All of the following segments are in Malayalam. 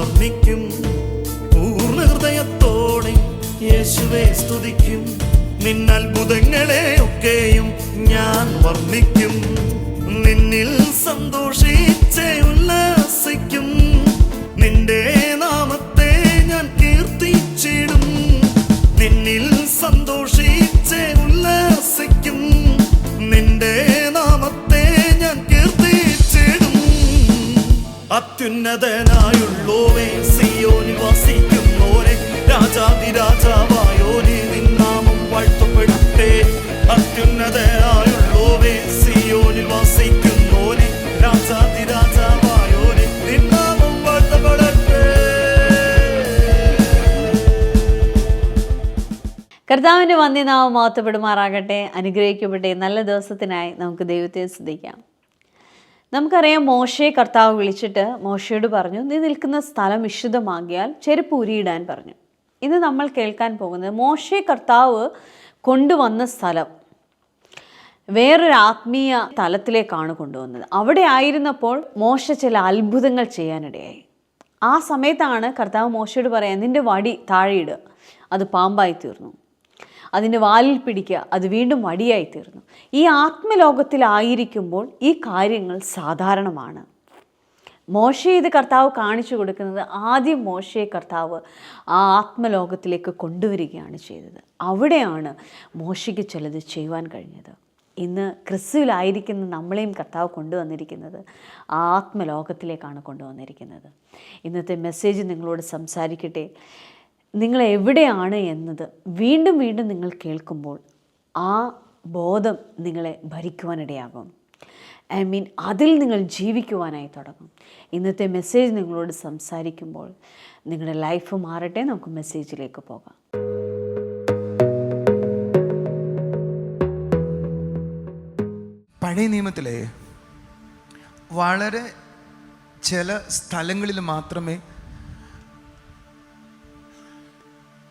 വർണ്ണിക്കും. പൂർണ്ണ ഹൃദയത്തോടെ യേശുവേ സ്തുതിക്കും. നിന്നത്ഭുതങ്ങളെ ഒക്കെയും ഞാൻ വർണ്ണിക്കും. നിന്നിൽ സന്തോഷിച്ചേ ഉല്ലാസിക്കും. നിന്റെ നാമത്തെ ഞാൻ കീർത്തിച്ചിടും. നിന്നിൽ സന്തോഷിച്ചേ ഉല്ലാസിക്കും. നിന്റെ നാമത്തെ ഞാൻ കീർത്തിച്ചിടും. അത്യുന്നതനായുള്ളോവേ, സിയോനിൽ വസിക്കുന്നോരെ, രാജാതിരാജാവായോനെ, നിൻ നാമം വാഴ്ത്തപ്പെടട്ടെ. അത്യുന്നതനായുള്ളോവേ, സിയോനിൽ വസിക്കുന്നോരെ, രാജാതിരാജാവായോനെ, നിൻ നാമം വാഴ്ത്തപ്പെടട്ടെ. കർത്താവിൻ്റെ വന്യനാമം മഹത്വപ്പെടുമാറാകട്ടെ. അനുഗ്രഹിക്കപ്പെട്ടെ. നല്ല ദിവസത്തിനായി നമുക്ക് ദൈവത്തെ സ്തുതിക്കാം. നമുക്കറിയാം, മോശയെ കർത്താവ് വിളിച്ചിട്ട് മോശയോട് പറഞ്ഞു, നീ നിൽക്കുന്ന സ്ഥലം വിശുദ്ധമാകിയാൽ ചെരുപ്പ് ഊരിയിടാൻ പറഞ്ഞു. ഇന്ന് നമ്മൾ കേൾക്കാൻ പോകുന്നത് മോശയെ കർത്താവ് കൊണ്ടുവന്ന സ്ഥലം വേറൊരു ആത്മീയ തലത്തിലേക്കാണ് കൊണ്ടുവന്നത്. അവിടെ ആയിരുന്നപ്പോൾ മോശ ചില അത്ഭുതങ്ങൾ ചെയ്യാനിടയായി. ആ സമയത്താണ് കർത്താവ് മോശയോട് പറയാൻ, നിൻ്റെ വടി താഴെയിടുക, അത് പാമ്പായി തീർന്നു. അതിൻ്റെ വാലിൽ പിടിക്കുക, അത് വീണ്ടും വടിയായി തീർന്നു. ഈ ആത്മലോകത്തിലായിരിക്കുമ്പോൾ ഈ കാര്യങ്ങൾ സാധാരണമാണ്. മോശയെ ഇത് കർത്താവ് കാണിച്ചു കൊടുക്കുന്നത്, ആദ്യം മോശയെ കർത്താവ് ആ ആത്മലോകത്തിലേക്ക് കൊണ്ടുവരികയാണ് ചെയ്തത്. അവിടെയാണ് മോശയ്ക്ക് ചിലത് ചെയ്യുവാൻ കഴിഞ്ഞത്. ഇന്ന് ക്രിസ്തുവിലായിരിക്കുന്ന നമ്മളെയും കർത്താവ് കൊണ്ടുവന്നിരിക്കുന്നത് ആ ആത്മലോകത്തിലേക്കാണ് കൊണ്ടുവന്നിരിക്കുന്നത്. ഇന്നത്തെ മെസ്സേജ് നിങ്ങളോട് സംസാരിക്കട്ടെ. നിങ്ങൾ എവിടെയാണ് എന്നത് വീണ്ടും വീണ്ടും നിങ്ങൾ കേൾക്കുമ്പോൾ ആ ബോധം നിങ്ങളെ ഭരിക്കുവാനിടയാകും. അതിൽ നിങ്ങൾ ജീവിക്കുവാനായി തുടങ്ങും. ഇന്നത്തെ മെസ്സേജ് നിങ്ങളോട് സംസാരിക്കുമ്പോൾ നിങ്ങളുടെ ലൈഫ് മാറട്ടെ. നമുക്ക് മെസ്സേജിലേക്ക് പോകാം. പഴയ നിയമത്തിലെ വളരെ ചില സ്ഥലങ്ങളിൽ മാത്രമേ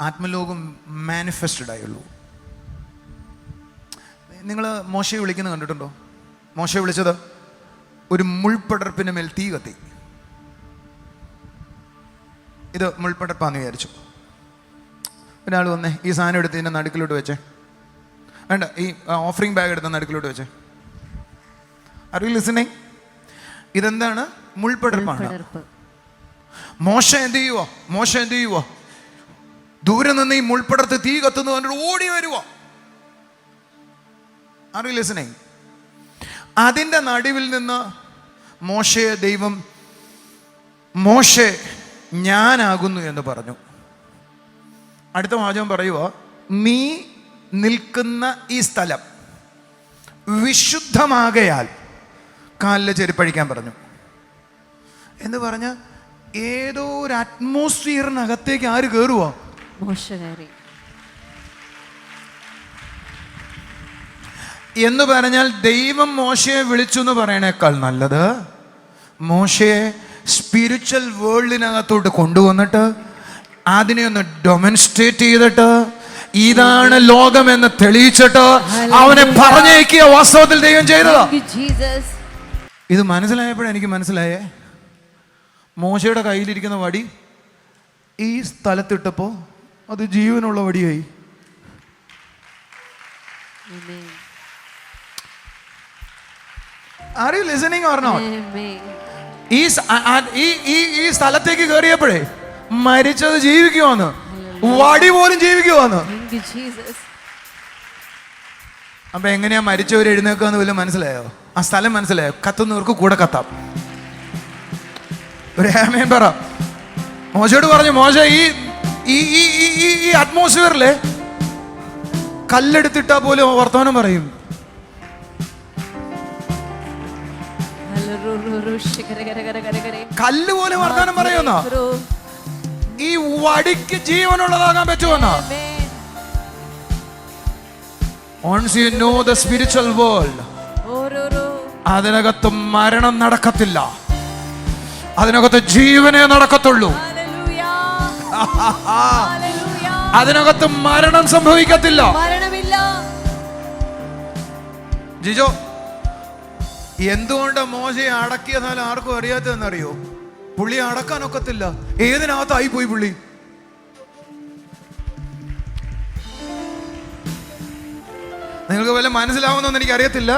ആത്മലോകം മാനിഫെസ്റ്റഡ് ആയുള്ളൂ. നിങ്ങൾ മോശയെ വിളിക്കുന്നത് കണ്ടിട്ടുണ്ടോ? മോശയെ വിളിച്ചത് ഒരു മുൾപ്പടർപ്പിന് മേൽ തീ കത്തി. ഇത് മുൾപ്പടർപ്പാന്ന് വിചാരിച്ചു. ഒരാൾ വന്നേ, ഈ സാധനം എടുത്ത് ഇതിൻ്റെ നടുക്കിലോട്ട് വെച്ചേ, വേണ്ട ഈ ഓഫറിംഗ് ബാഗ് എടുത്ത നടുക്കിലോട്ട് വെച്ചേ. Are you listening? ഇതെന്താണ്? മുൾപ്പടർപ്പാണ്. മോശ എന്ത് ചെയ്യുവോ? ദൂരെ നിന്ന് ഈ മുൾപ്പടർത്ത് തീ കത്തുന്നു കണ്ടിട്ട് ഓടി വരുവോ? Are you listening? അതിൻ്റെ നടുവിൽ നിന്ന് മോശയെ ദൈവം, മോശെ ഞാനാകുന്നു എന്ന് പറഞ്ഞു. അടുത്ത വാചകം പറയുക, നീ നിൽക്കുന്ന ഈ സ്ഥലം വിശുദ്ധമാകയാൽ കാലിലെ ചെരുപ്പഴിക്കാൻ പറഞ്ഞു എന്ന് പറഞ്ഞ ഏതോ ഒരു അറ്റ്മോസ്ഫിയറിനകത്തേക്ക് ആര് കയറുവോ? എന്ന് പറഞ്ഞാൽ ദൈവം മോശയെ വിളിച്ചു എന്ന് പറയണേക്കാൾ നല്ലത് മോശയെ സ്പിരിച്വൽ വേൾഡിനകത്തോട്ട് കൊണ്ടുവന്നിട്ട് അതിനെ ഒന്ന് ഡെമോൺസ്ട്രേറ്റ് ചെയ്തിട്ട് ഇതാണ് ലോകമെന്ന് തെളിയിച്ചിട്ട് അവനെ പറഞ്ഞേക്കിയ വാസ്തവത്തിൽ ദൈവം ചെയ്തതാ. ഇത് മനസ്സിലായപ്പോഴെനിക്ക് മനസ്സിലായേ, മോശയുടെ കയ്യിലിരിക്കുന്ന വടി ഈ സ്ഥലത്തിട്ടപ്പോൾ അത് ജീവനുള്ള വടിയായി. Are you listening or not? ഈ സ്ഥലത്തേക്ക് കയറിയപ്പോഴേ മരിച്ചത് ജീവിക്കുവാന്ന്, വടി പോലും ജീവിക്കുവാന്ന്. അപ്പൊ എങ്ങനെയാ മരിച്ചവർ എഴുന്നേക്കാന്ന് വല്ലതും മനസ്സിലായോ? ആ സ്ഥലം മനസ്സിലായോ? കത്തുന്നവർക്ക് കൂടെ കത്താം. ഒരു ആമേൻ പറ. മോശയോട് പറഞ്ഞു, മോശ ഈ അറ്റ്മോസ്ഫിയറിലെ കല്ലെടുത്തിട്ടാ പോലും വർത്തമാനം പറയും. കല്ല് പോലെ വർത്തമാനം പറയുന്ന ഈ വടിക്ക് ജീവനുള്ളതാകാൻ പറ്റുമെന്നാ? Once you know the spiritual world, അതിനകത്ത് മരണം നടക്കത്തില്ല, അതിനകത്ത് ജീവനെ നടക്കത്തുള്ളൂ. അതിനകത്ത് മരണം സംഭവിക്കത്തില്ല. ജിജോ, എന്തുകൊണ്ട് മോശയെ അടക്കിയ സ്ഥലം ആർക്കും അറിയാത്തതെന്നറിയോ? പുള്ളി അടക്കാനൊക്കത്തില്ല. ഏതിനകത്തായി പോയി പുള്ളി. നിങ്ങൾക്ക് വല്ല മനസ്സിലാവുന്നൊന്നും എനിക്ക് അറിയത്തില്ല.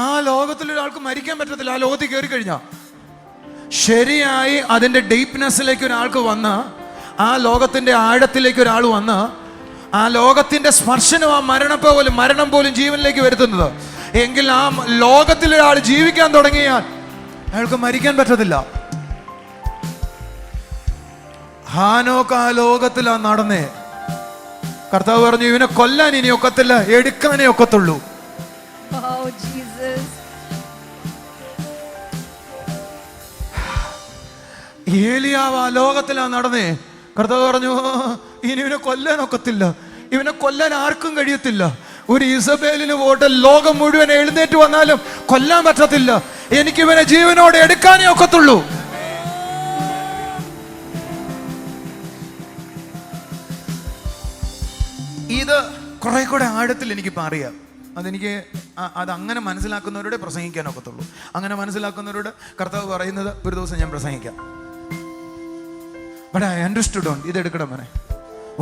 ആ ലോകത്തിലൊരാൾക്ക് മരിക്കാൻ പറ്റത്തില്ല. ആ ലോകത്തിൽ കയറി കഴിഞ്ഞാൽ ശരിയായി അതിൻ്റെ ഡീപ്നെസ്സിലേക്ക് ഒരാൾക്ക് വന്ന്, ആ ലോകത്തിൻ്റെ ആഴത്തിലേക്ക് ഒരാൾ വന്ന്, ആ ലോകത്തിൻ്റെ സ്പർശനം ആ മരണം പോലും ജീവനിലേക്ക് വരുത്തുന്നത് എങ്കിൽ ആ ലോകത്തിലൊരാൾ ജീവിക്കാൻ തുടങ്ങിയാൽ അയാൾക്ക് മരിക്കാൻ പറ്റത്തില്ല. ഹാനോക്ക് ആ ലോകത്തിലാ നടന്നേ. കർത്താവ് പറഞ്ഞു, ഇവനെ കൊല്ലാൻ ഇനി ഒക്കത്തില്ല, എടുക്കാനേ ഒക്കത്തുള്ളൂ. ഏലിയാവ് ആ ലോകത്തിലാ നടന്നേ. കർത്താവ് പറഞ്ഞു, ഇനി ഇവനെ കൊല്ലാൻ ഒക്കത്തില്ല, ഇവനെ കൊല്ലാൻ ആർക്കും കഴിയത്തില്ല. ഒരു ഇസബേലിന് പോട്ടെ ലോകം മുഴുവൻ എഴുന്നേറ്റ് വന്നാലും കൊല്ലാൻ പറ്റത്തില്ല, എനിക്ക് ഇവനെ ജീവനോടെ എടുക്കാനേ ഒക്കത്തുള്ളൂ. ഇത് കുറെ കൂടെ ആഴത്തിൽ എനിക്കിപ്പോൾ അറിയാം. അതെനിക്ക് അതങ്ങനെ മനസ്സിലാക്കുന്നവരോടെ പ്രസംഗിക്കാൻ ഒക്കത്തുള്ളൂ. അങ്ങനെ മനസ്സിലാക്കുന്നവരോട് കർത്താവ് പറയുന്നത് ഒരു ദിവസം ഞാൻ പ്രസംഗിക്കാം. ബട്ട് ഐ അണ്ടർസ്റ്റുഡ് ഓൺ ഇതെടുക്കണം മോനെ.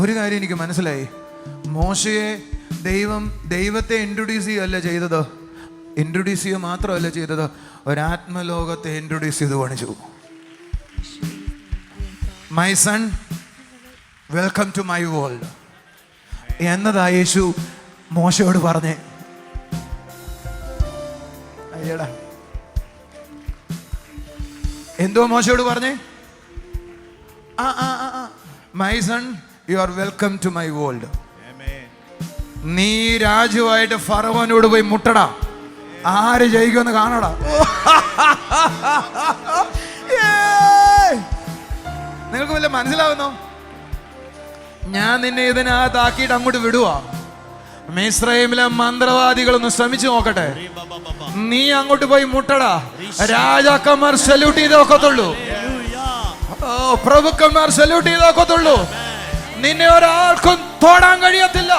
ഒരു കാര്യം എനിക്ക് മനസ്സിലായി, മോശയെ ദൈവത്തെ ഇൻട്രൊഡ്യൂസ് ചെയ്യുകയല്ല ചെയ്തത്, ഇൻട്രൊഡ്യൂസ് ചെയ്യുക മാത്രമല്ല ചെയ്തത്, ഒരാത്മലോകത്തെ ഇൻട്രൊഡ്യൂസ് ചെയ്ത് കാണിച്ചു. My son, welcome to my world എന്നതാ യേശു മോശയോട് പറഞ്ഞേ. അയ്യടാ, എന്തോ മോശയോട് പറഞ്ഞേ? My son, you are welcome to my world. നീ രാജുവായിട്ട് ഫറവോനോട് പോയി മുട്ടടാ, ആര് ജയിക്കുമെന്ന് കാണടാ. നിങ്ങൾക്ക് വല്ല മനസ്സിലാവുന്നോ? ഞാൻ നിന്നെ ഇതിനകത്താക്കിയിട്ട് അങ്ങോട്ട് വിടുവാ. മിസ്രൈമിലെ മന്ത്രവാദികളൊന്ന് ശ്രമിച്ചു നോക്കട്ടെ. നീ അങ്ങോട്ട് പോയി മുട്ടടാ, രാജാക്കന്മാർ സല്യൂട്ട് ചെയ്ത് നോക്കത്തുള്ളൂ, പ്രഭുക്കന്മാർ സല്യൂട്ട് ചെയ്ത് നോക്കത്തുള്ളൂ, നിന്നെ ഒരാൾക്കും തൊടാൻ കഴിയത്തില്ല.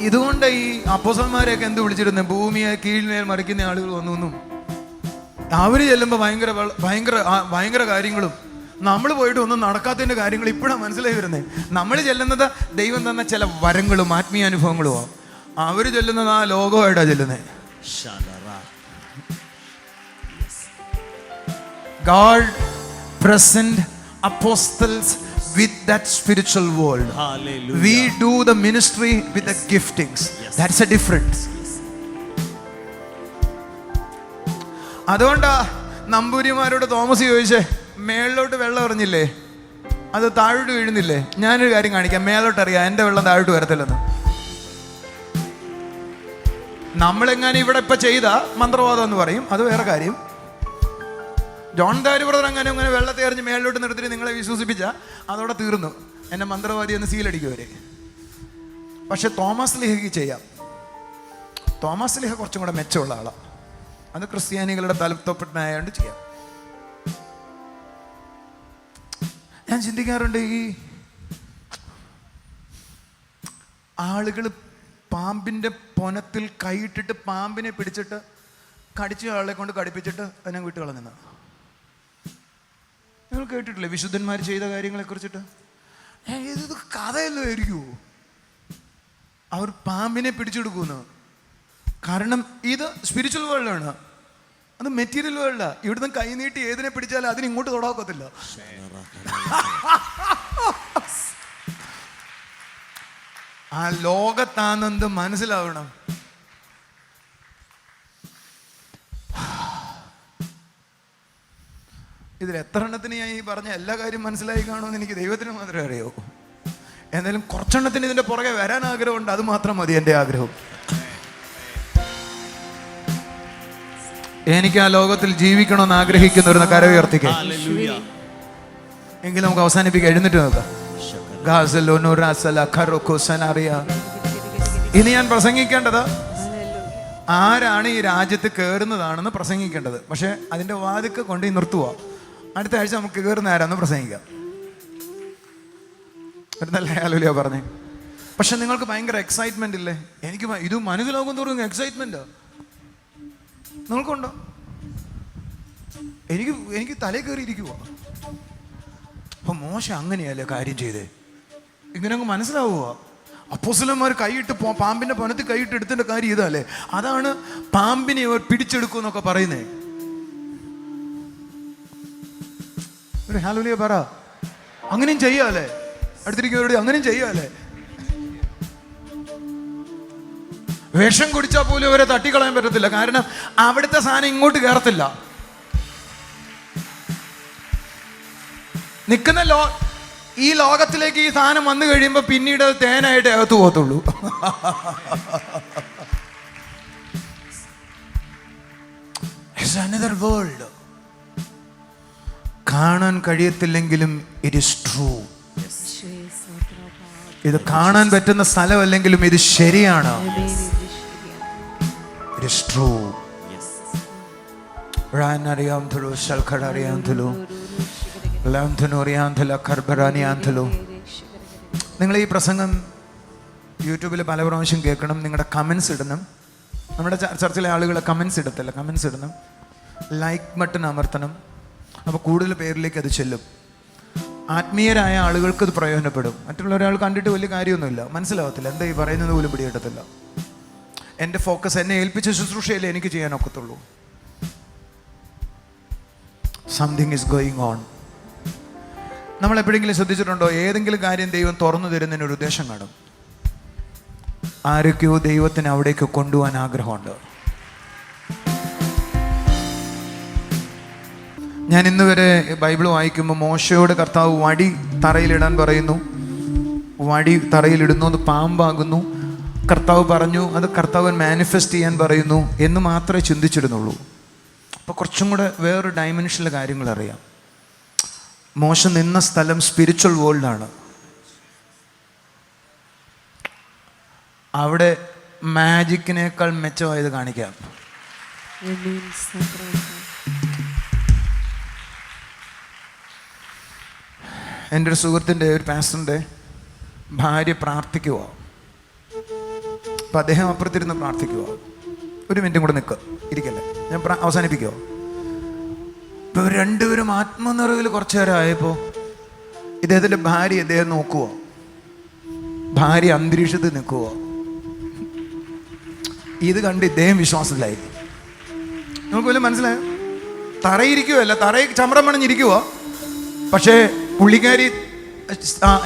ഇതുകൊണ്ട് ഈ അപ്പോസ്തലന്മാരെയൊക്കെ എന്ത് വിളിച്ചിരുന്നു? ഭൂമിയെ കീഴ്മേൽ മറിക്കുന്ന ആളുകൾ വന്നു. അവര് ചെല്ലുമ്പോൾ ഭയങ്കര കാര്യങ്ങളും നമ്മൾ പോയിട്ട് ഒന്നും നടക്കാത്തതിന്റെ കാര്യങ്ങൾ ഇപ്പോഴാണ് മനസ്സിലായി വരുന്നത്. നമ്മൾ ചെല്ലുന്നത് ദൈവം തന്ന ചില വരങ്ങളും ആത്മീയാനുഭവങ്ങളുമാണ്. അവര് ചെല്ലുന്നത് ആ ലോകമായിട്ടാണ് ചെല്ലുന്നത്. God present apostles with that spiritual world. Hallelujah. We do the ministry with the giftings. Yes. That's a difference. Yes. അതുകൊണ്ടാ നമ്പൂരിമാരോട് തോമസ് ചോദിച്ചേ, മേളിലോട്ട് വെള്ളം എറിഞ്ഞില്ലേ, അത് താഴോട്ട് വീഴുന്നില്ലേ? ഞാനൊരു കാര്യം കാണിക്കാം, മേലോട്ട് അറിയാം, എൻ്റെ വെള്ളം താഴോട്ട് വരത്തില്ലെന്ന്. നമ്മളെങ്ങനെ ഇവിടെ ഇപ്പൊ ചെയ്ത മന്ത്രവാദം എന്ന് പറയും, അത് വേറെ കാര്യം. ജോൺ ദാരി ബ്രദർ അങ്ങനെ വെള്ളത്തെ എറിഞ്ഞ് മേളിലോട്ട് നിർത്തിയിട്ട് നിങ്ങളെ വിശ്വസിപ്പിച്ച അതോടെ തീർന്നു, എന്നെ മന്ത്രവാദി എന്ന് സീലടിക്കും അവര്. പക്ഷെ തോമസ് ലീഹയ്ക്ക് ചെയ്യാം. തോമസ് ലീഹ കുറച്ചും കൂടെ മെച്ചമുള്ള ആളാണ്. അത് ക്രിസ്ത്യാനികളുടെ തലത്തൊപ്പെട്ടനായോണ്ട് ചെയ്യാം. ഞാൻ ചിന്തിക്കാറുണ്ട്, ഈ ആളുകൾ പാമ്പിന്റെ പൊനത്തിൽ കൈയിട്ടിട്ട് പാമ്പിനെ പിടിച്ചിട്ട് കടിച്ച ആളെ കൊണ്ട് കടിപ്പിച്ചിട്ട് അതിനെ വിട്ടുകളഞ്ഞ. നിങ്ങൾ കേട്ടിട്ടില്ലേ വിശുദ്ധന്മാർ ചെയ്ത കാര്യങ്ങളെ കുറിച്ചിട്ട്? ഇത് കഥയല്ലോ ആയിരിക്കുമോ? അവർ പാമ്പിനെ പിടിച്ചെടുക്കുന്നു. കാരണം ഇത് സ്പിരിച്വൽ വേൾഡാണ്, അത് മെറ്റീരിയൽ വേൾഡാ. ഇവിടുന്ന് കൈ നീട്ടി ഏതിനെ പിടിച്ചാലും അതിന് ഇങ്ങോട്ട് തൊടാക്കത്തില്ല. ആ ലോകത്താണെന്ത് മനസ്സിലാവണം. ഇതിൽ എത്ര എണ്ണത്തിന് ഞാൻ ഈ പറഞ്ഞ എല്ലാ കാര്യം മനസ്സിലായി കാണുമെന്ന് എനിക്ക് ദൈവത്തിന് മാത്രമേ അറിയൂ. എന്നാലും കുറച്ചെണ്ണത്തിന് ഇതിന്റെ പുറകെ വരാൻ ആഗ്രഹമുണ്ട്, അത് മാത്രം മതി എൻ്റെ ആഗ്രഹം. എനിക്ക് ആ ലോകത്തിൽ ജീവിക്കണമെന്ന് ആഗ്രഹിക്കുന്നവരുന്ന കര ഉയർത്തിക്കേ. എങ്കിലും നമുക്ക് അവസാനിപ്പിക്കാം, എഴുന്നിട്ട് നോക്കാം. ഇനി ഞാൻ പ്രസംഗിക്കേണ്ടത് ആരാണ് ഈ രാജ്യത്ത് കയറുന്നതാണെന്ന് പ്രസംഗിക്കേണ്ടത്. പക്ഷെ അതിന്റെ വാതിക്ക് കൊണ്ട് നിർത്തുക. അടുത്ത ആഴ്ച നമുക്ക് കയറുന്ന ആരാന്ന് പ്രസംഗിക്കാം. ഒരു നല്ല ഹല്ലേലൂയ പറഞ്ഞേ. പക്ഷെ നിങ്ങൾക്ക് ഭയങ്കര എക്സൈറ്റ്മെന്റ് ഇല്ലേ? എനിക്ക് ഇത് മനസ്സിലാകും തോറും എക്സൈറ്റ്മെന്റ് നിങ്ങൾക്കുണ്ടോ? എനിക്ക് തലേ കയറിയിരിക്കുവോ? അപ്പൊ മോശ അങ്ങനെയല്ലേ കാര്യം ചെയ്തേ? ഇങ്ങനെ അങ്ങ് മനസ്സിലാവുക. അപ്പോസ്തലന്മാർ കൈയിട്ട് പാമ്പിന്റെ പനത്തിൽ കൈയിട്ട് എടുത്തതിന്റെ കാര്യം ഇതല്ലേ? അതാണ് പാമ്പിനെ അവർ പിടിച്ചെടുക്കും എന്നൊക്കെ പറയുന്നേ. ഒരു ഹല്ലേലൂയ പറ. അങ്ങനെയും ചെയ്യാല്ലേ? അടുത്തിരിക്കുന്നവരോട് അങ്ങനെയും ചെയ്യാല്ലേ? വിഷം കുടിച്ചാൽ പോലും അവരെ തട്ടിക്കളയാൻ പറ്റത്തില്ല. കാരണം അവിടുത്തെ സാധനം ഇങ്ങോട്ട് കയറത്തില്ല. നിൽക്കുന്ന ഈ ലോകത്തിലേക്ക് ഈ സാധനം വന്നു കഴിയുമ്പോൾ പിന്നീട് അത് തേനായിട്ട് അകത്ത് പോകത്തുള്ളൂ. It's another world. കാണാൻ കഴിയത്തില്ലെങ്കിലും ഇറ്റ് ഈസ് ട്രൂ. ഇത് കാണാൻ പറ്റുന്ന സ്ഥലമല്ലെങ്കിലും ഇത് ശരിയാണ്. It is true. നിങ്ങൾ ഈ പ്രസംഗം യൂട്യൂബിൽ പല പ്രാവശ്യം കേൾക്കണം. നിങ്ങളുടെ കമൻസ് ഇടണം. നമ്മുടെ ചർച്ചിലെ ആളുകൾ കമൻസ് ഇടത്തില്ല, കമൻസ് ഇടണം. ലൈക്ക് ബട്ടൺ അമർത്തണം. അപ്പോൾ കൂടുതൽ പേരിലേക്ക് അത് ചെല്ലും. ആത്മീയരായ ആളുകൾക്ക് അത് പ്രയോജനപ്പെടും. മറ്റുള്ള ഒരാൾ കണ്ടിട്ട് വലിയ കാര്യമൊന്നുമില്ല, മനസ്സിലാവത്തില്ല, എന്താ ഈ പറയുന്നത് പോലും പിടികിട്ടത്തില്ല. എൻ്റെ ഫോക്കസ് എന്നെ ഏൽപ്പിച്ച ശുശ്രൂഷയിലേ എനിക്ക് ചെയ്യാനൊക്കത്തുള്ളൂ. Something is going on. നമ്മൾ എപ്പോഴെങ്കിലും ശ്രദ്ധിച്ചിട്ടുണ്ടോ? ഏതെങ്കിലും കാര്യം ദൈവം തുറന്നു തരുന്നതിനൊരു ഉദ്ദേശം കാണും. ആരൊക്കെയോ ദൈവത്തിന് അവിടേക്ക് കൊണ്ടുപോകാൻ ആഗ്രഹമുണ്ട്. ഞാൻ ഇന്ന് വരെ ബൈബിൾ വായിക്കുമ്പോൾ മോശയോട് കർത്താവ് വടി തറയിലിടാൻ പറയുന്നു. വടി തറയിലിടുന്നു, അത് പാമ്പാകുന്നു. കർത്താവ് പറഞ്ഞു അത് കർത്താവ് മാനിഫെസ്റ്റ് ചെയ്യാൻ പറയുന്നു എന്ന് മാത്രമേ ചിന്തിച്ചിരുന്നുള്ളൂ. അപ്പോൾ കുറച്ചും കൂടെ വേറൊരു ഡയമെൻഷനിലെ കാര്യങ്ങൾ അറിയാം. മോശ നിന്ന സ്ഥലം സ്പിരിച്വൽ വേൾഡാണ്. അവിടെ മാജിക്കിനേക്കാൾ മെച്ചമായത് കാണിക്കാം. എൻ്റെ ഒരു സുഹൃത്തിൻ്റെ, ഒരു പാസ്റ്ററിൻ്റെ ഭാര്യ പ്രാർത്ഥിക്കുക. അപ്പം അദ്ദേഹം അപ്പുറത്തിരുന്ന് പ്രാർത്ഥിക്കുക. ഒരു മിനിറ്റും കൂടെ നിൽക്കുക, ഇരിക്കല്ലേ, ഞാൻ അവസാനിപ്പിക്കുക. ഇപ്പോൾ രണ്ടുപേരും ആത്മനിറവിൽ കുറച്ചു നേരം ആയപ്പോൾ ഇദ്ദേഹത്തിൻ്റെ ഭാര്യ ഇദ്ദേഹം നോക്കുക. ഭാര്യ അന്തരീക്ഷത്തിൽ നിൽക്കുക. ഇത് കണ്ട് ഇദ്ദേഹം വിശ്വാസത്തിലായി. നമുക്ക് വല്ലതും മനസ്സിലായോ? തറയിരിക്കുവല്ല, തറയിൽ ചമ്രം പണിഞ്ഞിരിക്കുക. പക്ഷേ പുള്ളിക്കാരി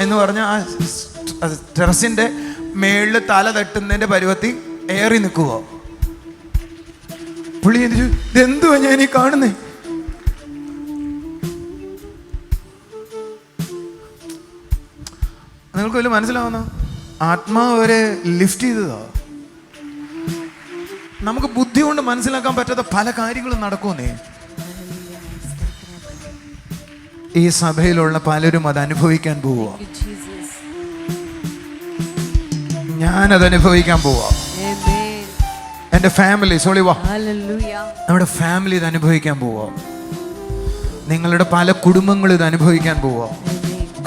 എന്ന് പറഞ്ഞാൽ ആ ടെറസിൻ്റെ മേളിൽ തല തട്ടുന്നതിൻ്റെ പരുവത്തിൽ ഏറി നിൽക്കുക. പുള്ളി എന്തിച്ചു, ഇതെന്തുവാ ഞാൻ ഈ കാണുന്നേ? നിങ്ങൾക്ക് വല്ലതും മനസ്സിലാവുന്നോ? ആത്മാവ് അവരെ ലിഫ്റ്റ് ചെയ്തതാ. നമുക്ക് ബുദ്ധി കൊണ്ട് മനസ്സിലാക്കാൻ പറ്റാത്ത പല കാര്യങ്ങളും നടക്കുന്നേ. ഈ സഭയിലുള്ള പലരും അത് അനുഭവിക്കാൻ പോവുക. ഞാനത് അനുഭവിക്കാൻ പോവാ. എൻ്റെ ഫാമിലി നമ്മുടെ ഫാമിലി ഇത് അനുഭവിക്കാൻ പോവാ. നിങ്ങളുടെ പല കുടുംബങ്ങളും ഇത് അനുഭവിക്കാൻ പോവാ.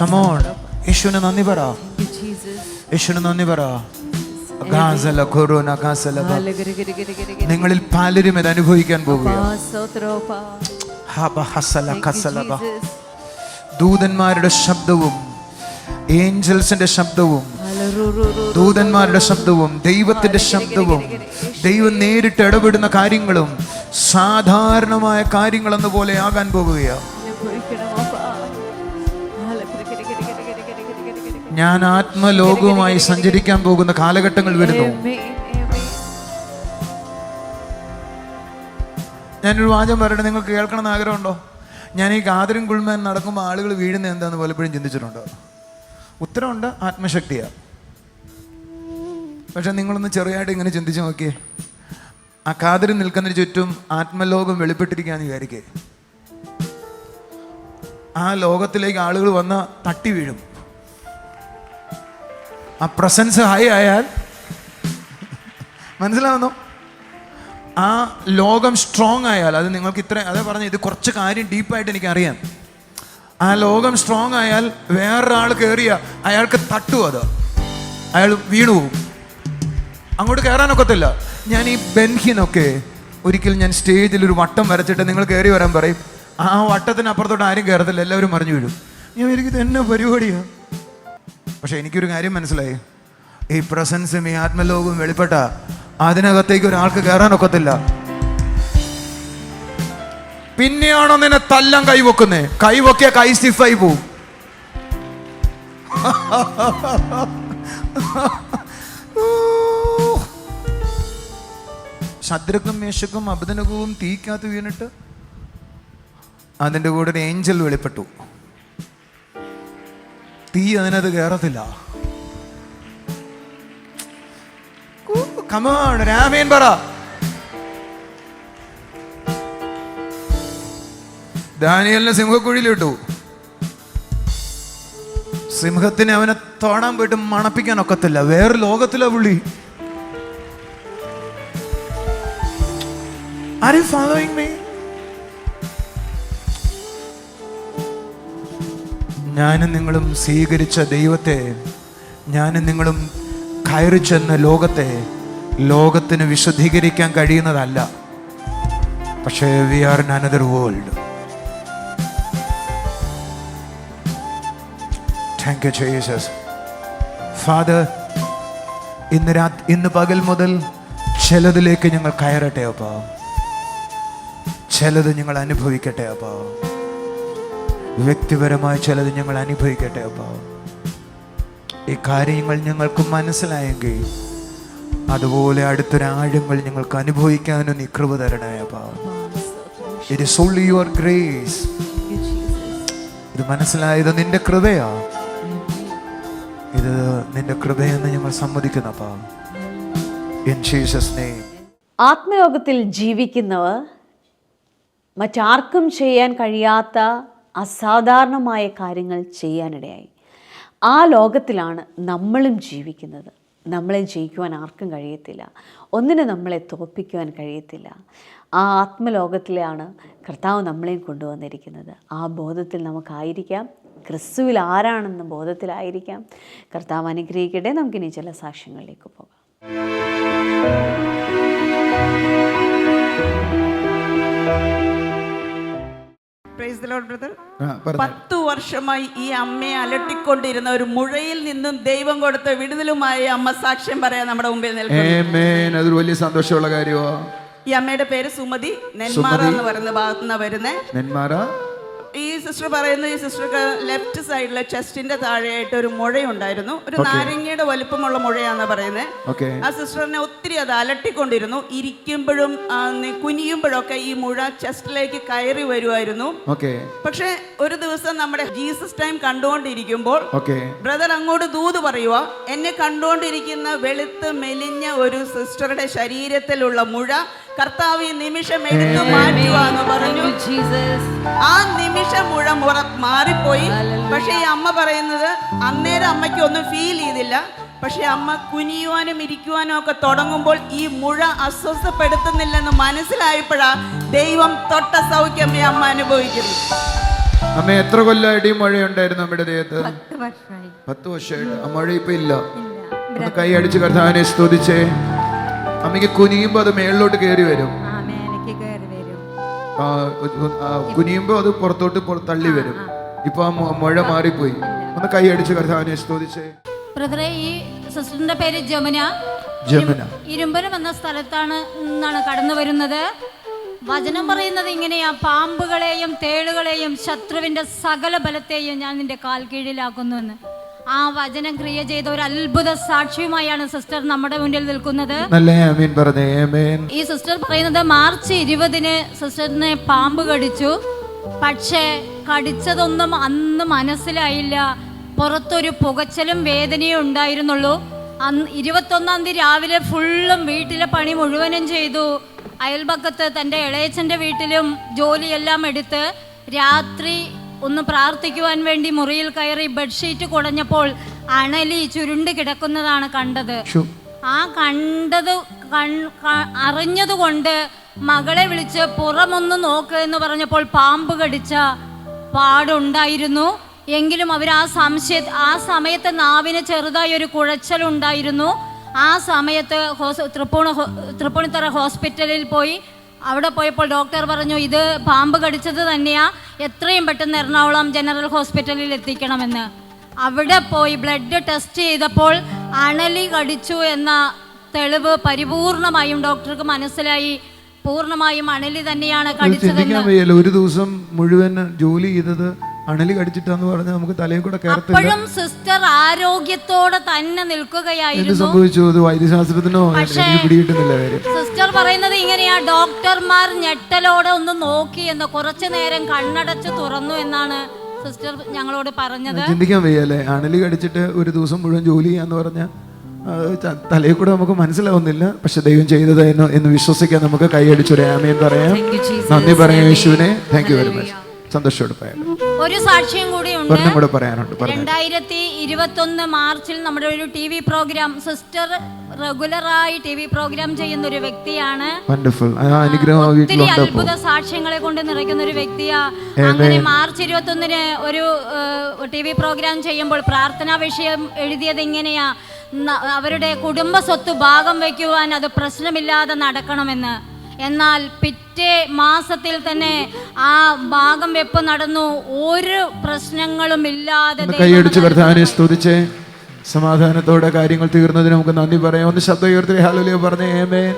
കമോൺ, യേശുവിന് നന്ദി പറ, യേശുവിന് നന്ദി പറ. നിങ്ങളിൽ പലരും ഇത് അനുഭവിക്കാൻ പോവുക. ദൂതന്മാരുടെ ശബ്ദവും ഏഞ്ചൽസിന്റെ ശബ്ദവും ദൂതന്മാരുടെ ശബ്ദവും ദൈവത്തിന്റെ ശബ്ദവും ദൈവം നേരിട്ട് ഇടപെടുന്ന കാര്യങ്ങളും സാധാരണമായ കാര്യങ്ങളെന്ന പോലെ ആകാൻ പോകുകയാണ്. ഞാൻ ആത്മലോകവുമായി സഞ്ചരിക്കാൻ പോകുന്ന കാലഘട്ടങ്ങൾ വരുന്നു. ഞാനൊരു വാചകം പറയട്ടെ, നിങ്ങൾക്ക് കേൾക്കണമെന്ന് ആഗ്രഹമുണ്ടോ? ഞാൻ ഈ ഗാദറിംഗ് ഗുൾമാൻ നടക്കുമ്പോൾ ആളുകൾ വീഴുന്നത് എന്താണെന്ന് പലപ്പോഴും ചിന്തിച്ചിട്ടുണ്ടോ? ഉത്തരവുണ്ട്, ആത്മശക്തിയാണ്. പക്ഷെ നിങ്ങളൊന്ന് ചെറിയായിട്ട് ഇങ്ങനെ ചിന്തിച്ച് നോക്കിയേ. ആ കാതിരി നിൽക്കുന്നതിന് ചുറ്റും ആത്മലോകം വെളിപ്പെട്ടിരിക്കുകയെന്ന് വിചാരിക്കേ. ആ ലോകത്തിലേക്ക് ആളുകൾ വന്ന് തട്ടി വീഴും. ആ പ്രസൻസ് ഹൈ ആയാൽ മനസ്സിലാവുന്നു? ആ ലോകം സ്ട്രോങ് ആയാൽ, അത് നിങ്ങൾക്ക് ഇത്ര അതേ പറഞ്ഞ, ഇത് കുറച്ച് കാര്യം ഡീപ്പായിട്ട് എനിക്കറിയാം. ആ ലോകം സ്ട്രോങ് ആയാൽ വേറൊരാൾ കയറിയ അയാൾക്ക് തട്ടും. അത് അയാൾ വീണു പോകും, അങ്ങോട്ട് കയറാനൊക്കത്തില്ല. ഞാൻ ഈ ബെൻഹിനൊക്കെ ഒരിക്കൽ ഞാൻ സ്റ്റേജിൽ ഒരു വട്ടം വരച്ചിട്ട് നിങ്ങൾ കയറി വരാൻ പറയും. ആ വട്ടത്തിനപ്പുറത്തോട്ട് ആരും കയറത്തില്ല, എല്ലാവരും മറിഞ്ഞു വീഴും. ഞാൻ എനിക്കിത് എന്നെ പരിപാടിയാണ്. പക്ഷെ എനിക്കൊരു കാര്യം മനസ്സിലായി, ഈ പ്രസൻസും ഈ ആത്മലോകവും വെളിപ്പെട്ട അതിനകത്തേക്ക് ഒരാൾക്ക് കയറാനൊക്കത്തില്ല. പിന്നെയാണോ നിന്നെ തല്ലാൻ കൈവെക്കുന്നേ? കൈവൊക്കിയ കൈ സ്റ്റിഫായി പോവും. ശദ്രക്കും മേശക്കും അബദനകവും തീക്കകത്ത് വീണിട്ട് അതിൻ്റെ കൂടെ ഒരു ഏഞ്ചൽ വെളിപ്പെട്ടു. തീ അതിനകത്ത് കയറത്തില്ല. കമാൺ, രാമേൻ പറ. ദാനിയേലിനെ സിംഹക്കുഴിയിലിട്ടു. സിംഹത്തിനെ അവനെ തോടാൻ പോയിട്ട് മണപ്പിക്കാൻ ഒക്കത്തില്ല, വേറെ ലോകത്തിലാ പുള്ളി. Are you following me? ഞാനും നിങ്ങളും സ്വീകരിച്ച ദൈവത്തെ, ഞാനും നിങ്ങളും കയറി ചെന്ന ലോകത്തിന് വിശുദ്ധീകരിക്കാൻ കഴിയുന്നതല്ല. പക്ഷേ we are in another world. Thank you Jesus. Father, ഇന്ന് പകൽ മുതൽ ചിലതിലേക്ക് ഞങ്ങൾ കയറട്ടെ അപ്പാ, ചിലത് ഞങ്ങൾ അനുഭവിക്കട്ടെ അപ്പാ, വ്യക്തിപരമായ ചിലത് ഞങ്ങൾ അനുഭവിക്കട്ടെ അപ്പാ. ഈ കാര്യങ്ങൾ ഞങ്ങൾക്ക് മനസ്സിലായെങ്കിൽ അതുപോലെ അടുത്തൊരാഴങ്ങൾ ഞങ്ങൾക്ക് അനുഭവിക്കാനും നീ കൃപ തരണേ അപ്പാ. It is only your grace. ഇത് മനസ്സിലായത് നിന്റെ കൃപയാ, ഇത് നിന്റെ കൃപയെന്ന് ഞങ്ങൾ സമ്മതിക്കുന്നപ്പാ. In Jesus name. ആത്മലോകത്തിൽ ജീവിക്കുന്നവർ മറ്റാർക്കും ചെയ്യാൻ കഴിയാത്ത അസാധാരണമായ കാര്യങ്ങൾ ചെയ്യാനിടയായി. ആ ലോകത്തിലാണ് നമ്മളും ജീവിക്കുന്നത്. നമ്മളെ ജയിക്കുവാൻ ആർക്കും കഴിയത്തില്ല, ഒന്നിനും നമ്മളെ തോൽപ്പിക്കുവാൻ കഴിയത്തില്ല. ആ ആത്മലോകത്തിലാണ് കർത്താവ് നമ്മളെയും കൊണ്ടുവന്നിരിക്കുന്നത്. ആ ബോധത്തിൽ നമുക്കായിരിക്കാം, ക്രിസ്തുവിൽ ആരാണെന്ന ബോധത്തിലായിരിക്കാം. കർത്താവ് അനുഗ്രഹിക്കട്ടെ. നമുക്കിനി ചില സാക്ഷ്യങ്ങളിലേക്ക് പോകാം. Praise the Lord brother. 10 വർഷമായി ഈ അമ്മയെ അലട്ടിക്കൊണ്ടിരുന്ന ഒരു മുഴയിൽ നിന്നും ദൈവം കൊടുത്ത വിടുതലുമായി അമ്മ സാക്ഷ്യം പറയാൻ നമ്മുടെ മുമ്പിൽ നിൽക്കുന്നു. അതൊരു വലിയ സന്തോഷമുള്ള കാര്യമാണ്. ഈ അമ്മയുടെ പേര് സുമതി, നെന്മാറ എന്ന് പറയുന്ന ഭാഗത്തുനിന്ന് വരുന്നത്. നെന്മാറ. ഈ സിസ്റ്റർ പറയുന്നത്, ഈ സിസ്റ്റർക്ക് ലെഫ്റ്റ് സൈഡിലെ ചെസ്റ്റിന്റെ താഴെയായിട്ട് ഒരു മുഴയുണ്ടായിരുന്നു. ഒരു നാരങ്ങയുടെ വലുപ്പമുള്ള മുഴയാന്ന് പറയുന്നത്. ആ സിസ്റ്ററിനെ ഒത്തിരി അത് അലട്ടിക്കൊണ്ടിരുന്നു. ഇരിക്കുമ്പോഴും കുനിയുമ്പോഴൊക്കെ ഈ മുഴ ചെസ്റ്റിലേക്ക് കയറി വരുമായിരുന്നു. പക്ഷെ ഒരു ദിവസം നമ്മുടെ ജീസസ് ടൈം കണ്ടുകൊണ്ടിരിക്കുമ്പോൾ ബ്രദർ അങ്ങോട്ട് ദൂത് പറയുക, എന്നെ കണ്ടുകൊണ്ടിരിക്കുന്ന വെളുത്ത് മെലിഞ്ഞ ഒരു സിസ്റ്ററുടെ ശരീരത്തിലുള്ള മുഴ കർത്താവ് ഈ നിമിഷം എടുത്തു മാറ്റുക എന്ന് പറഞ്ഞു. ആ നിമിഷം മുഴ മാറിപ്പോയി. പക്ഷെ ഈ അമ്മ പറയുന്നത് അന്നേരം അമ്മയ്ക്ക് ഒന്നും ഫീൽ ചെയ്തില്ല. പക്ഷെ അമ്മ കുനിയുവാനും ഇരിക്കുവാനും ഒക്കെ തുടങ്ങുമ്പോൾ ഈ മുഴ അസ്വസ്ഥപ്പെടുത്തുന്നില്ലെന്ന് മനസ്സിലായപ്പോഴാ ദൈവം തൊട്ട സൗഖ്യം ഈ അമ്മ അനുഭവിക്കുന്നു. അമ്മ എത്ര കൊല്ലമായിട്ട് ഈ മഴയുണ്ടായിരുന്നു നമ്മുടെ ദേഹത്ത്? 10 വർഷമായിട്ട്. ആ മഴ ഇപ്പൊ ഇല്ല. കൈ അടിച്ച് കർത്താവിനെ സ്തുതിച്ചേ. അമ്മയ്ക്ക് കുനിയുമ്പോ അത് മേളിലോട്ട് കയറി വരും, കുനിയുമ്പോ അത് പുറത്തോട്ട് തള്ളി വരും. ഇപ്പൊ ആ മഴ മാറിപ്പോയി. ഒന്ന് കൈ അടിച്ച് കർത്താവിനെ സ്തുതിച്ചേ. ബ്രദറെ, ഈ സിസ്റ്ററിന്റെ പേര് ജമുന. ഇരുമ്പനം എന്ന സ്ഥലത്താണ് കടന്നു വരുന്നത്. വചനം പറയുന്നത് ഇങ്ങനെയാ: പാമ്പുകളെയും തേളുകളെയും ശത്രുവിന്റെ സകല ബലത്തെയും ഞാൻ നിന്റെ കാൽ കീഴിലാക്കുന്നുവെന്ന്. ആ വചനം ക്രിയ ചെയ്ത ഒരു അത്ഭുത സാക്ഷിയുമായാണ് സിസ്റ്റർ നമ്മുടെ മുന്നിൽ നിൽക്കുന്നത്. ഈ സിസ്റ്റർ പറയുന്നത് മാർച്ച് 20 സിസ്റ്ററിനെ പാമ്പ് കടിച്ചു. പക്ഷേ കടിച്ചതൊന്നും അന്ന് മനസ്സിലായില്ല. പുറത്തൊരു പുകച്ചലും വേദനയും ഉണ്ടായിരുന്നുള്ളൂ. അന്ന് 21-ാം തീയതി രാവിലെ ഫുള്ളും വീട്ടിലെ പണി മുഴുവനും ചെയ്തു. അയൽപക്കത്ത് തൻ്റെ ഇളയച്ചൻ്റെ വീട്ടിലും ജോലിയെല്ലാം എടുത്ത് രാത്രി ഒന്ന് പ്രാർത്ഥിക്കുവാൻ വേണ്ടി മുറിയിൽ കയറി ബെഡ്ഷീറ്റ് കുടഞ്ഞപ്പോൾ അണലി ചുരുണ്ട് കിടക്കുന്നതാണ് കണ്ടത്. ആ കണ്ടത് അറിഞ്ഞതുകൊണ്ട് മകളെ വിളിച്ച് പുറമൊന്ന് നോക്ക് എന്ന് പറഞ്ഞപ്പോൾ പാമ്പ് കടിച്ച പാടുണ്ടായിരുന്നു. എങ്കിലും അവർ ആ സമയത്ത് നാവിന് ചെറുതായി ഒരു കുഴച്ചലുണ്ടായിരുന്നു. ആ സമയത്ത് തൃപ്പൂണിത്തറ ഹോസ്പിറ്റലിൽ പോയി. അവിടെ പോയപ്പോൾ ഡോക്ടർ പറഞ്ഞു ഇത് പാമ്പ് കടിച്ചത് തന്നെയാ, എത്രയും പെട്ടെന്ന് എറണാകുളം ജനറൽ ഹോസ്പിറ്റലിൽ എത്തിക്കണമെന്ന്. അവിടെ പോയി ബ്ലഡ് ടെസ്റ്റ് ചെയ്തപ്പോൾ അണലി കടിച്ചു എന്ന തെളിവ് പരിപൂർണമായും ഡോക്ടർക്ക് മനസ്സിലായി. പൂർണ്ണമായും അണലി തന്നെയാണ് കടിച്ചതെന്ന്. ഒരു ദിവസം മുഴുവൻ ജോലി ചെയ്തത് അണലി കടിച്ചിട്ടാന്ന് പറഞ്ഞാൽ നമുക്ക് തലയിൽ കൂടെ കയറത്തില്ല. അപ്പോഴും സിസ്റ്റർ ആരോഗ്യത്തോടെ തന്നെ നിൽക്കുകയായിരുന്നു. സംഭവിച്ചു അത് വൈദ്യശാസ്ത്രത്തിനോ പിടികിട്ടുന്നില്ല കാര്യം. സിസ്റ്റർ പറയുന്നത് ഇങ്ങനെയാ, ഡോക്ടർമാർ ഞെട്ടലോടെ ഒന്ന് നോക്കി എന്ന്, കുറച്ചു നേരം കണ്ണടച്ച് തുറന്നു എന്നാണ് സിസ്റ്റർ ഞങ്ങളോട് പറഞ്ഞത്. ചിന്തിക്കാൻ വയ്യല്ലേ, അണലി കടിച്ചിട്ട് ഒരു ദിവസം മുഴുവൻ ജോലി ചെയ്യാന്ന് പറഞ്ഞാൽ തലയിൽ കൂടെ നമുക്ക് മനസ്സിലാവുന്നില്ല. പക്ഷെ ദൈവം ചെയ്തത് എന്ന് വിശ്വസിക്കാൻ നമുക്ക് കൈയടിച്ചൊരു ആമേൻ പറയാം. നന്ദി പറയാം യേശുവിനെ. Thank you very much. സന്തോഷത്തോടെ പറയാം. ഒരു സാക്ഷ്യം കൂടി ഉണ്ട്. 2021 മാർച്ചിൽ നമ്മുടെ ഒരു TV പ്രോഗ്രാം, സിസ്റ്റർ റെഗുലറായി TV പ്രോഗ്രാം ചെയ്യുന്ന ഒരു വ്യക്തിയാണ്. ഒത്തിരി അത്ഭുത സാക്ഷ്യങ്ങളെ കൊണ്ട് നിറയ്ക്കുന്ന ഒരു വ്യക്തിയാ. അങ്ങനെ മാർച്ച് 21 ഒരു TV പ്രോഗ്രാം ചെയ്യുമ്പോൾ പ്രാർത്ഥനാ വിഷയം എഴുതിയത് ഇങ്ങനെയാ, അവരുടെ കുടുംബ സ്വത്ത് ഭാഗം വയ്ക്കുവാൻ അത് പ്രശ്നമില്ലാതെ നടക്കണമെന്ന്. എന്നാൽ പിറ്റേ മാസത്തിൽ തന്നെ ആ ഭാഗം വെപ്പ് നടന്നു, ഒരു പ്രശ്നങ്ങളും ഇല്ലാതെ. കൈയടിച്ച് കർത്താവിനെ സ്തുതിച്ചേ. സമാധാനത്തോടെ കാര്യങ്ങൾ തീർന്നതിന് നമുക്ക് നന്ദി പറയാം. ഒന്ന് ശബ്ദം ഉയർത്തി ഹല്ലേലൂയ പറഞ്ഞേ. Amen.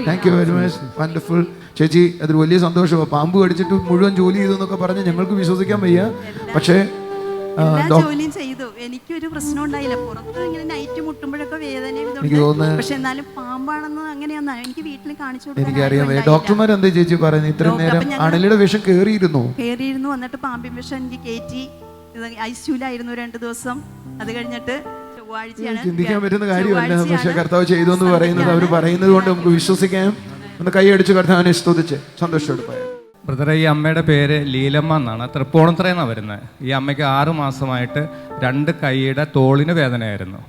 Thank you very much. Wonderful. ചേച്ചി അതൊരു വലിയ സന്തോഷമാണ്. പാമ്പ് കടിച്ചിട്ട് മുഴുവൻ ജോലി ചെയ്തു എന്നൊക്കെ പറഞ്ഞ് ഞങ്ങൾക്ക് വിശ്വസിക്കാൻ വയ്യ. പക്ഷേ ജോലിയും ചെയ്തു, എനിക്കൊരു പ്രശ്നം ഉണ്ടായില്ല. പുറത്ത് ഇങ്ങനെ നൈറ്റ് മുട്ടുമ്പോഴൊക്കെ വേദന, പക്ഷെ എന്നാലും പാമ്പാണെന്ന് അങ്ങനെയൊന്നും എനിക്ക് വീട്ടിൽ കാണിച്ചു കൊടുക്കാൻ എനിക്കറിയാം. ഡോക്ടർമാർ എന്താ ചേച്ചി പറയുന്നത്? ഇത്രയും നേരം അണലിയുടെ വിഷം കേറിയിരുന്നു. എന്നിട്ട് പാമ്പിൻ വിഷം എനിക്ക് കയറ്റി ICUലായിരുന്നു 2 ദിവസം. അത് കഴിഞ്ഞിട്ട് ചിന്തിക്കാൻ പറ്റുന്ന കാര്യമല്ല. പക്ഷെ കർത്താവ് ചെയ്തു എന്ന് പറയുന്നത് അവർ പറയുന്നത് കൊണ്ട് നമുക്ക് വിശ്വസിക്കാം. ഒന്ന് കൈയടിച്ച് കർത്താവിനെ സ്തുതിച്ച് സന്തോഷത്തോടെ പറയാം. ബ്രദറെ, ഈ അമ്മയുടെ പേര് ലീലമ്മ എന്നാണ്. തൃപ്പൂണിത്തുറയെന്നാണ് വരുന്നത്. ഈ അമ്മയ്ക്ക് 6 മാസമായിട്ട് 2 കൈയുടെ തോളിന് വേദനയായിരുന്നു.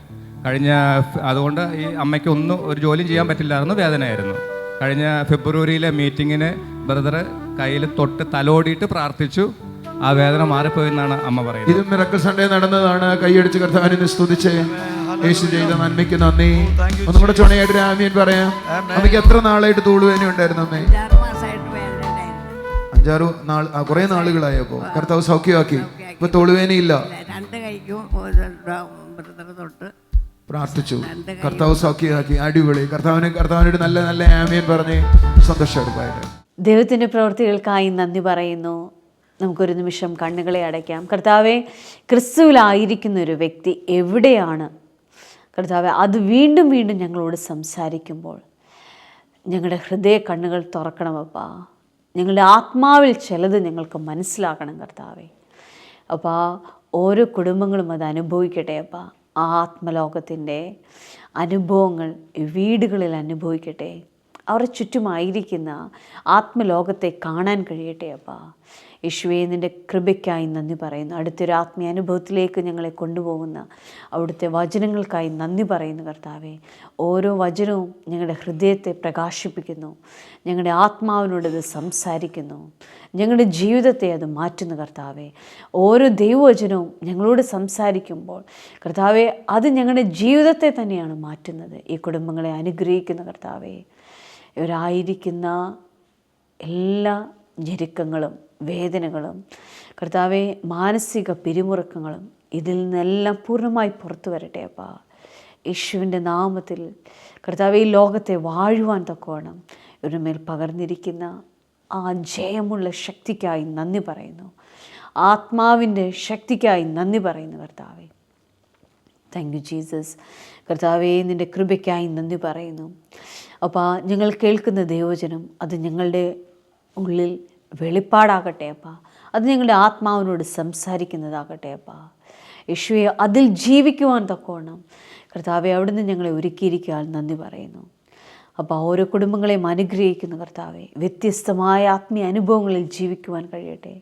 അതുകൊണ്ട് ഈ അമ്മയ്ക്ക് ഒരു ജോലിയും ചെയ്യാൻ പറ്റില്ലായിരുന്നു, വേദനയായിരുന്നു. കഴിഞ്ഞ ഫെബ്രുവരിയിലെ മീറ്റിങ്ങിന് ബ്രദർ കയ്യിൽ തൊട്ട് തലോടിയിട്ട് പ്രാർത്ഥിച്ചു, ആ വേദന മാറിപ്പോയെന്നാണ് അമ്മ പറയുന്നത്. ഇത് മിറക്കിൾ സൺഡേ നടന്നതാണ്. കൈയടിച്ച് കർത്താവിനെ സ്തുതിച്ച് യേശു ചെയ്ത നന്മയ്ക്ക് നന്ദി. ഒന്നും കൂടെ ചുണയായിട്ട് ആമേൻ പറയാം. അമ്മയ്ക്ക് എത്ര നാളായിട്ട് തോളുവേദന ഉണ്ടായിരുന്നു? അമ്മേ 5-6 നാൾ, കുറെ നാളുകളായപ്പോ കർത്താവ് സൗഖ്യമാക്കി. ഇപ്പൊ തോളുവേനയില്ല. 2 കൈക്കും തൊട്ട് പ്രാർത്ഥിച്ചു, കർത്താവ് സൗഖ്യമാക്കി. അടിപൊളി. കർത്താവിനോട് നല്ല നല്ല ആമേൻ പറഞ്ഞ് സന്തോഷമായിട്ട്. ദൈവത്തിൻ്റെ പ്രവൃത്തികൾക്കായി നന്ദി പറയുന്നു. നമുക്കൊരു നിമിഷം കണ്ണുകളെ അടയ്ക്കാം. കർത്താവെ, ക്രിസ്തുവിലായിരിക്കുന്ന ഒരു വ്യക്തി എവിടെയാണ് കർത്താവെ, അത് വീണ്ടും വീണ്ടും ഞങ്ങളോട് സംസാരിക്കുമ്പോൾ ഞങ്ങളുടെ ഹൃദയ കണ്ണുകൾ തുറക്കണമപ്പാ. ഞങ്ങളുടെ ആത്മാവിൽ ചിലത് ഞങ്ങൾക്ക് മനസ്സിലാക്കണം കർത്താവെ. അപ്പോൾ ഓരോ കുടുംബങ്ങളും അത് അനുഭവിക്കട്ടെ അപ്പാ. ആ ആത്മലോകത്തിൻ്റെ അനുഭവങ്ങൾ വീടുകളിൽ അനുഭവിക്കട്ടെ. അവരുടെ ചുറ്റുമായിരിക്കുന്ന ആത്മലോകത്തെ കാണാൻ കഴിയട്ടെ അപ്പാ. യേശുവേ, നിൻ്റെ കൃപയ്ക്കായി നന്ദി പറയുന്നു. അടുത്തൊരു ആത്മീയ അനുഭവത്തിലേക്ക് ഞങ്ങളെ കൊണ്ടുപോകുന്ന അവിടുത്തെ വചനങ്ങൾക്കായി നന്ദി പറയുന്നു കർത്താവേ. ഓരോ വചനവും ഞങ്ങളുടെ ഹൃദയത്തെ പ്രകാശിപ്പിക്കുന്നു, ഞങ്ങളുടെ ആത്മാവിനോടത് സംസാരിക്കുന്നു, ഞങ്ങളുടെ ജീവിതത്തെ അത് മാറ്റുന്നു കർത്താവേ. ഓരോ ദൈവവചനവും ഞങ്ങളോട് സംസാരിക്കുമ്പോൾ കർത്താവേ, അത് ഞങ്ങളുടെ ജീവിതത്തെ തന്നെയാണ് മാറ്റുന്നത്. ഈ കുടുംബങ്ങളെ അനുഗ്രഹിക്കുന്ന കർത്താവേ, ഇവരായിരിക്കുന്ന എല്ലാ ഞെരുക്കങ്ങളും വേദനകളും കർത്താവെ, മാനസിക പിരിമുറുക്കങ്ങളും ഇതിൽ നിന്നെല്ലാം പൂർണ്ണമായി പുറത്തു വരട്ടെ അപ്പാ. യേശുവിൻ്റെ നാമത്തിൽ കർത്താവെ, ഈ ലോകത്തെ വാഴുവാൻ തക്കവണ്ണം ഇവരുടെ മേൽ പകർന്നിരിക്കുന്ന ആ ജയമുള്ള ശക്തിക്കായി നന്ദി പറയുന്നു. ആത്മാവിൻ്റെ ശക്തിക്കായി നന്ദി പറയുന്നു കർത്താവെ. Thank you Jesus. കർത്താവേ, നിൻ്റെ കൃപയ്ക്കായി നന്ദി പറയുന്നു. അപ്പോൾ ഞങ്ങൾ കേൾക്കുന്ന ദൈവവചനം അത് ഞങ്ങളുടെ ഉള്ളിൽ വെളിപ്പാടാകട്ടെ അപ്പാ. അത് ഞങ്ങളുടെ ആത്മാവിനോട് സംസാരിക്കുന്നതാകട്ടെ അപ്പാ. യേശുവേ, അതിൽ ജീവിക്കുവാൻ തക്കവണ്ണം കർത്താവെ അവിടുന്ന് ഞങ്ങളെ ഒരുക്കിയിരിക്കാൻ നന്ദി പറയുന്നു. അപ്പോൾ ഓരോ കുടുംബങ്ങളെയും അനുഗ്രഹിക്കുന്നു കർത്താവെ. വ്യത്യസ്തമായ ആത്മീയ അനുഭവങ്ങളിൽ ജീവിക്കുവാൻ കഴിയട്ടെ.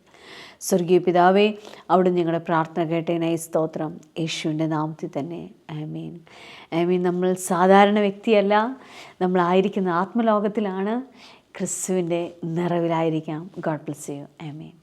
സ്വർഗീയ പിതാവേ, അവിടുന്ന് ഞങ്ങളുടെ പ്രാർത്ഥന കേട്ടതിനായി സ്തോത്രം. യേശുവിൻ്റെ നാമത്തിൽ തന്നെ ആമേൻ. ആമേൻ. നമ്മൾ സാധാരണ വ്യക്തിയല്ല, നമ്മളായിരിക്കുന്ന ആത്മലോകത്തിലാണ്. ക്രിസ്തുവിൻ്റെ നിറവിലായിരിക്കാം. God bless you. ആമേൻ.